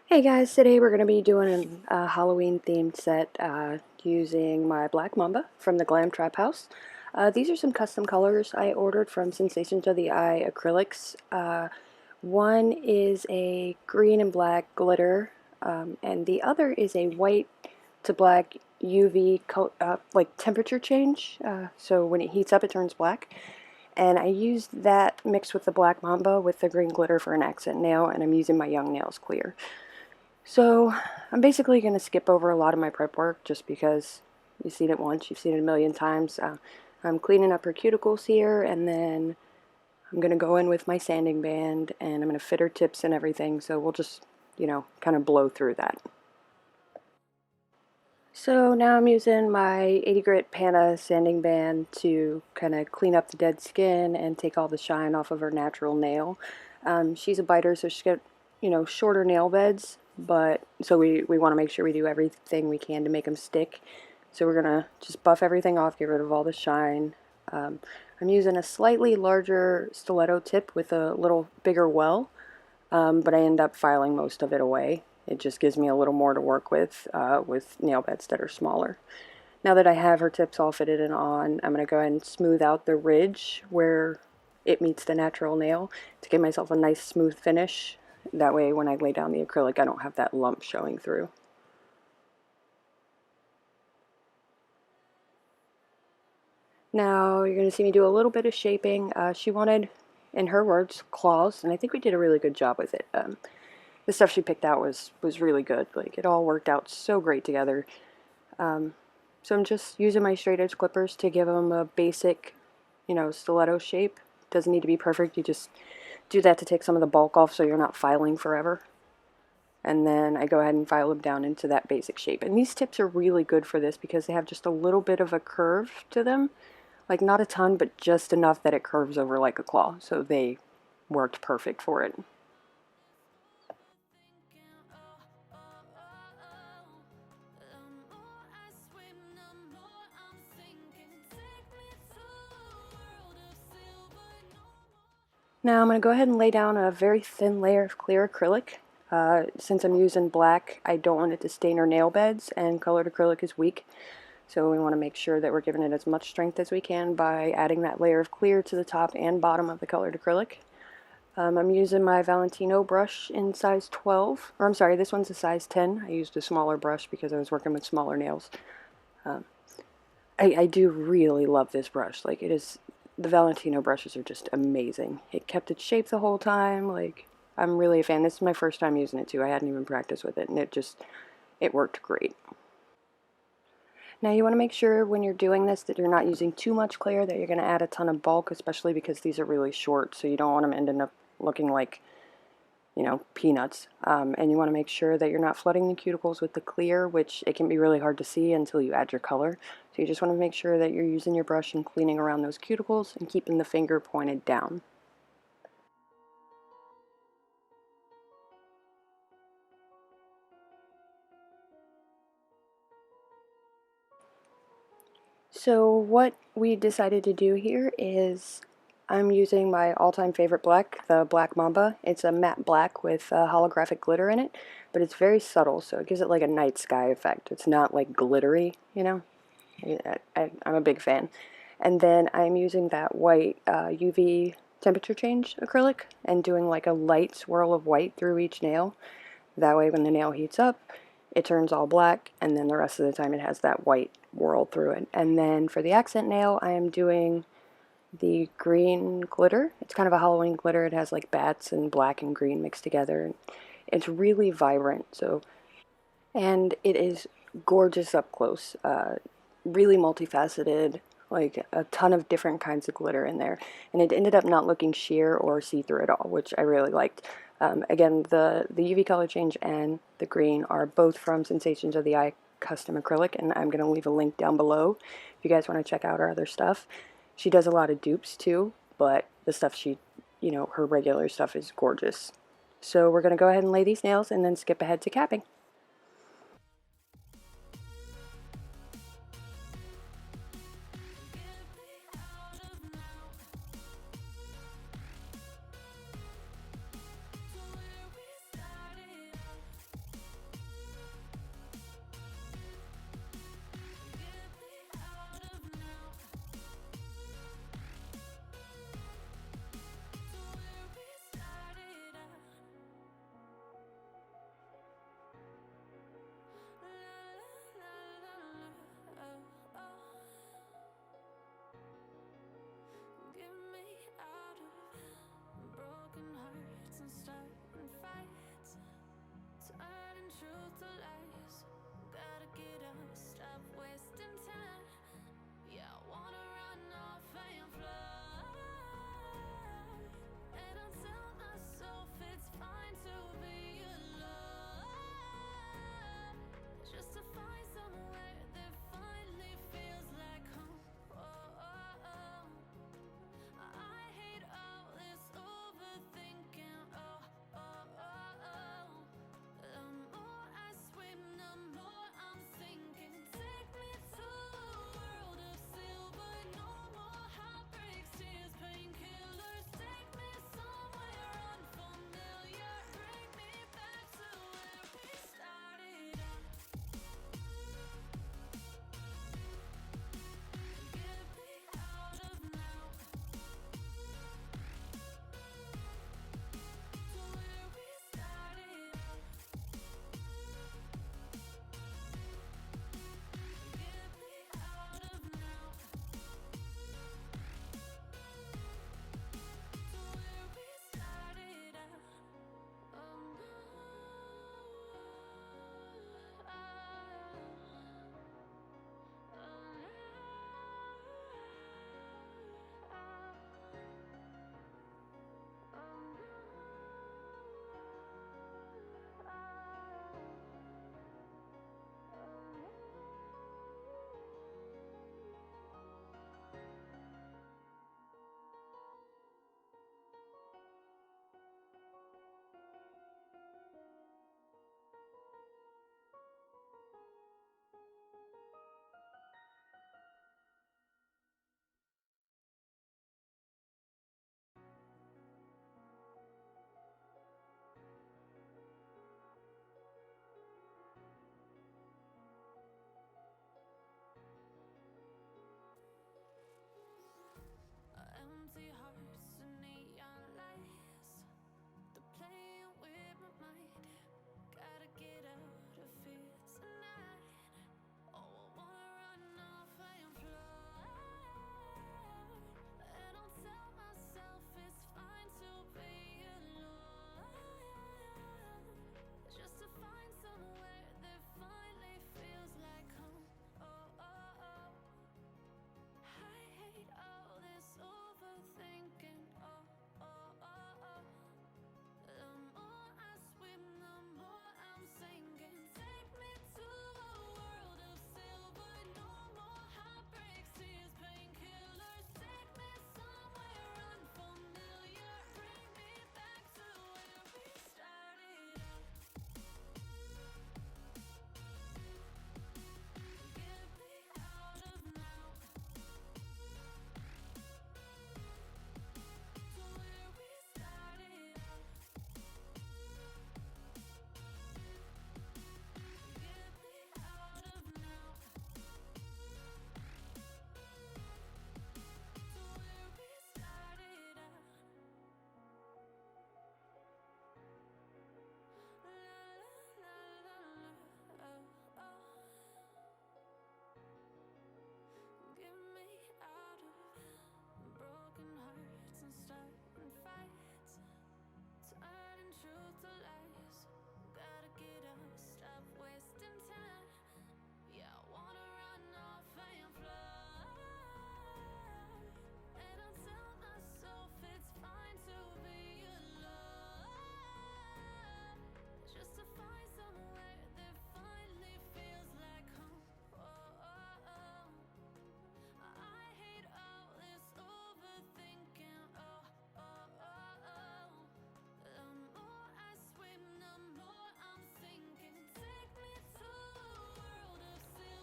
Hey guys, today we're going to be doing a Halloween themed set using my black mamba from the Glam Trap House. These are some custom colors I ordered from Sensations of the Eye Acrylics. One is a green and black glitter, and the other is a white to black UV like temperature change. So when it heats up, it turns black. And I used that mixed with the black mamba with the green glitter for an accent nail, and I'm using my Young Nails clear. So I'm basically going to skip over a lot of my prep work just because you've seen it once, you've seen it a million times. I'm cleaning up her cuticles here, and then I'm going to go in with my sanding band and I'm going to fit her tips and everything, so we'll just, kind of blow through that. So now I'm using my 80 grit Pana sanding band to kind of clean up the dead skin and take all the shine off of her natural nail. She's a biter, so she's got, shorter nail beds, but so we want to make sure we do everything we can to make them stick. So we're going to just buff everything off, get rid of all the shine. I'm using a slightly larger stiletto tip with a little bigger well, but I end up filing most of it away. It just gives me a little more to work with nail beds that are smaller. Now that I have her tips all fitted and on, I'm going to go ahead and smooth out the ridge where it meets the natural nail to give myself a nice smooth finish. That way when I lay down the acrylic, I don't have that lump showing through. Now you're going to see me do a little bit of shaping. She wanted, in her words, claws, and I think we did a really good job with it. The stuff she picked out was really good. Like, it all worked out so great together. So I'm just using my straight edge clippers to give them a basic, stiletto shape. Doesn't need to be perfect. You just do that to take some of the bulk off so you're not filing forever. And then I go ahead and file them down into that basic shape. And these tips are really good for this because they have just a little bit of a curve to them. Like, not a ton, but just enough that it curves over like a claw. So they worked perfect for it. Now I'm going to go ahead and lay down a very thin layer of clear acrylic. Since I'm using black, I don't want it to stain her nail beds, and colored acrylic is weak. So we want to make sure that we're giving it as much strength as we can by adding that layer of clear to the top and bottom of the colored acrylic. I'm using my Valentino brush in size 12, or I'm sorry, this one's a size 10. I used a smaller brush because I was working with smaller nails. I do really love this brush. Like, the Valentino brushes are just amazing. It kept its shape the whole time. Like, I'm really a fan. This is my first time using it too. I hadn't even practiced with it, and it worked great. Now you want to make sure when you're doing this that you're not using too much clear, that you're going to add a ton of bulk, especially because these are really short, so you don't want them ending up looking like, peanuts. And you want to make sure that you're not flooding the cuticles with the clear, which it can be really hard to see until you add your color. So you just want to make sure that you're using your brush and cleaning around those cuticles and keeping the finger pointed down. So what we decided to do here is I'm using my all-time favorite black, the Black Mamba. It's a matte black with holographic glitter in it, but it's very subtle, so it gives it like a night sky effect. It's not like glittery, I'm a big fan. And then I'm using that white UV temperature change acrylic and doing like a light swirl of white through each nail. That way when the nail heats up, it turns all black, and then the rest of the time it has that white whirl through it. And then for the accent nail, I am doing the green glitter. It's kind of a Halloween glitter. It has like bats and black and green mixed together. It's really vibrant, and it is gorgeous up close. Really multifaceted, like a ton of different kinds of glitter in there. And it ended up not looking sheer or see-through at all, which I really liked. Again, the UV color change and the green are both from Sensations of the Eye custom acrylic, and I'm going to leave a link down below if you guys want to check out our other stuff. She does a lot of dupes too, but the stuff her regular stuff is gorgeous. So we're going to go ahead and lay these nails and then skip ahead to capping.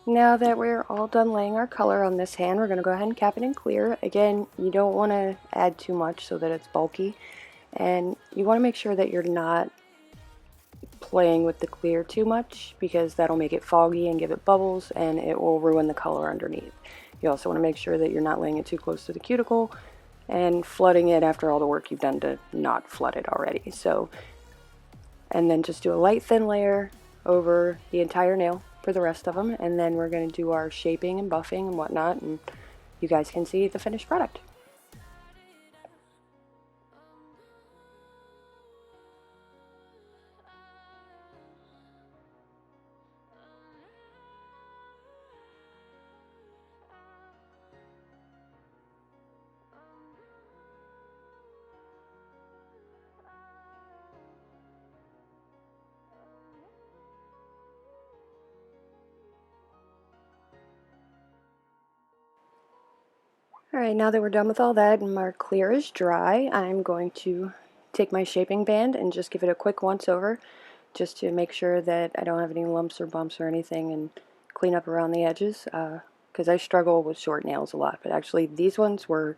Now that we're all done laying our color on this hand, we're going to go ahead and cap it in clear. Again, you don't want to add too much so that it's bulky, and you want to make sure that you're not playing with the clear too much, because that'll make it foggy and give it bubbles, and it will ruin the color underneath. You also want to make sure that you're not laying it too close to the cuticle and flooding it after all the work you've done to not flood it already. So, and then just do a light thin layer over the entire nail for the rest of them, and then we're going to do our shaping and buffing and whatnot, and you guys can see the finished product. Alright, now that we're done with all that and our clear is dry, I'm going to take my shaping band and just give it a quick once over, just to make sure that I don't have any lumps or bumps or anything, and clean up around the edges, because I struggle with short nails a lot, but actually these ones were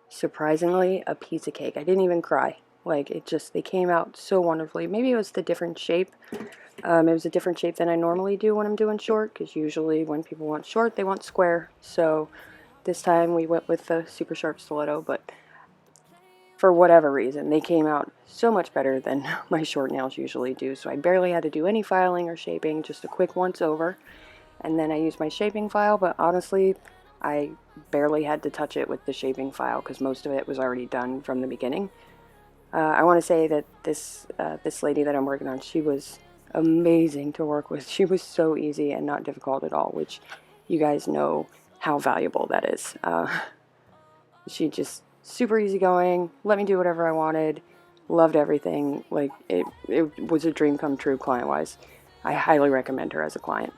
surprisingly a piece of cake. I didn't even cry. Like, they came out so wonderfully. Maybe it was the different shape. It was a different shape than I normally do when I'm doing short, because usually when people want short, they want square. So this time we went with the super sharp stiletto, but for whatever reason, they came out so much better than my short nails usually do. So I barely had to do any filing or shaping, just a quick once over. And then I used my shaping file, but honestly, I barely had to touch it with the shaping file because most of it was already done from the beginning. I want to say that this lady that I'm working on, she was amazing to work with. She was so easy and not difficult at all, which you guys know how valuable that is. She just super easygoing, let me do whatever I wanted, loved everything. Like, it was a dream come true client-wise. I highly recommend her as a client.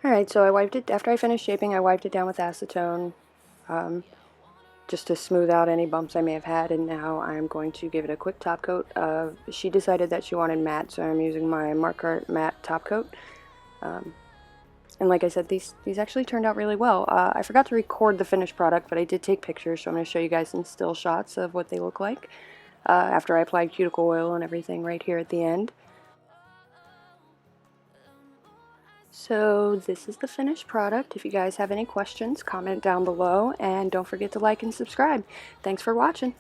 Alright, so I wiped it, after I finished shaping, I wiped it down with acetone, just to smooth out any bumps I may have had, and now I'm going to give it a quick top coat. She decided that she wanted matte, so I'm using my Mark Art matte top coat. And like I said, these actually turned out really well. I forgot to record the finished product, but I did take pictures, so I'm going to show you guys some still shots of what they look like after I applied cuticle oil and everything right here at the end. So this is the finished product. If you guys have any questions, comment down below, and don't forget to like and subscribe. Thanks for watching.